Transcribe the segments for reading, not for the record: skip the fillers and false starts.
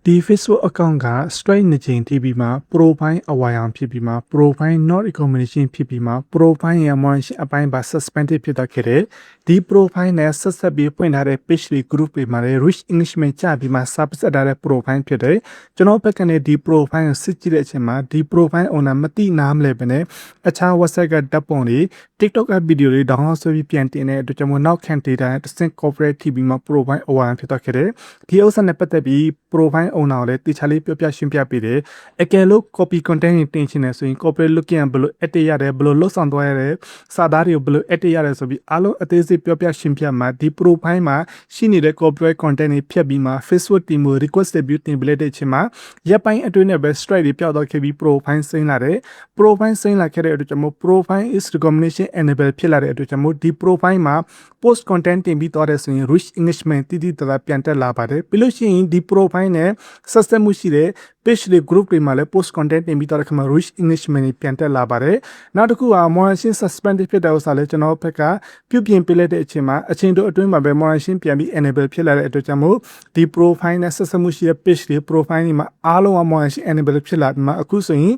ဒီ Facebook account က strike နှစ်ကြိမ်ထိပြီးမှ profile အဝါရောင်ဖြစ်ပြီးမှ profile not recommendation ဖြစ်ပြီးမှ profile ရဲ့ monitoring အပိုင်းပါ suspended ဖြစ်သွားခဲ့တယ်။ဒီ profile နဲ့ဆက်ဆက်ပြီးဖွင့်ထားတဲ့ page တွေ group တွေမှာလည်း rich engagement ကျပြီးမှ service ထားတဲ့ profile ဖြစ်တယ်။ကျွန်တော်ဘက်ကနေဒီ profile ကိုစစ်ကြည့်တဲ့အချိန်မှာဒီ profile owner မသိနားမလဲပဲနဲ့အခြား website ကဓာတ်ပုံတွေ TikTok က video တွေ download ဆွဲပြီးပြန်တင်တဲ့အတွက်ကြောင့် နောက်ခံ data နဲ့တစ်ဆင့် corporate ထိပြီးမှ profile အဝါရောင်ဖြစ်သွားခဲ့တယ်။ဒီဥစ္စာနဲ့ပတ်သက်ပြီး profile owner ကိုလည်းတိကျလေးပြောပြရှင်းပြပေးတယ်။အကယ်လို့ copy content တွေတင်ချင်တယ်ဆိုရင် corporate look ရင်ဘယ်လို edit ရတယ်ဘယ်လိုလှုပ်ဆောင်သွားရတယ်စာသားတွေကိုဘယ်လို edit ရတယ်ဆိုပြီးအားလုံးအသေးစိတ်ပြောပြရှင်းပြမှာဒီ profile မှာရှိနေတဲ့ corporate content တွေဖြတ်ပြီးမှ Facebook team ကို request တွေတင်ပေးလိုက်တဲ့အချိန်မှာရပ်ပိုင်းအတွင်းနဲ့ပဲ strike တွေပျောက်သွားခဲ့ပြီး profile စိမ့်လာတယ်။ profile စိမ့်လာခဲ့တဲ့အတွက်ကြောင့် profile is recommendation enable ဖြစ်လာတဲ့အတွက်ကြောင့်ဒီ profile မှာ post content တင်ပြီးသွားတဲ့ဆိုရင် rich engagement တိတိကျကျပြန်တက်လာပါတယ်ပြီးလို့ရှိရင်ဒီ profile နဲ့ဆက်ဆက်မှုရှိတဲ့ page တွေ group တွေမှာလည်း post content တင်ပြီးသွားတဲ့ခါမှာ rich engagement တွေပြန်တက်လာပါတယ်နောက်တစ်ခုက monitoring suspended ဖြစ်တဲ့ဥစ္စာလည်းကျွန်တော်ဘက်ကပြုပြင်ပေးလိုက်တဲ့အချိန်မှာအချိန်တိုအတွင်းမှာပဲ monitoring ပြန်ပြီး enable ဖြစ်လာတဲ့အတွက်ကြောင့်မို့ဒီ profile နဲ့ဆက်ဆက်မှုရှိတဲ့ page တွေ profile တွေမှာအားလုံးက monitoring enable ဖြစ်လာပြီးမှအခုဆိုရင်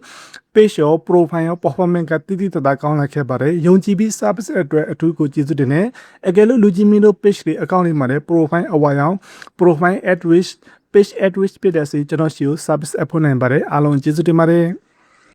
page ရော profile ရော performance ကတိတိကျကျကောင်းလာခဲ့ပါတယ်။ယုံကြည်ပြီး service အတွက်အထူးကိုကျေးဇူးတင်တယ်။အကယ်လို့လူကြီးမင်းတို့ page တွေ account တွေမှာလည်း profile အဝါရောင် profile at risk page at risk ဖြစ်တဲ့ဆိုရင်ကျွန်တော်ရှိကို service အဖွင့်နိုင်ပါတယ်။အားလုံးကျေးဇူးတင်ပါတယ်။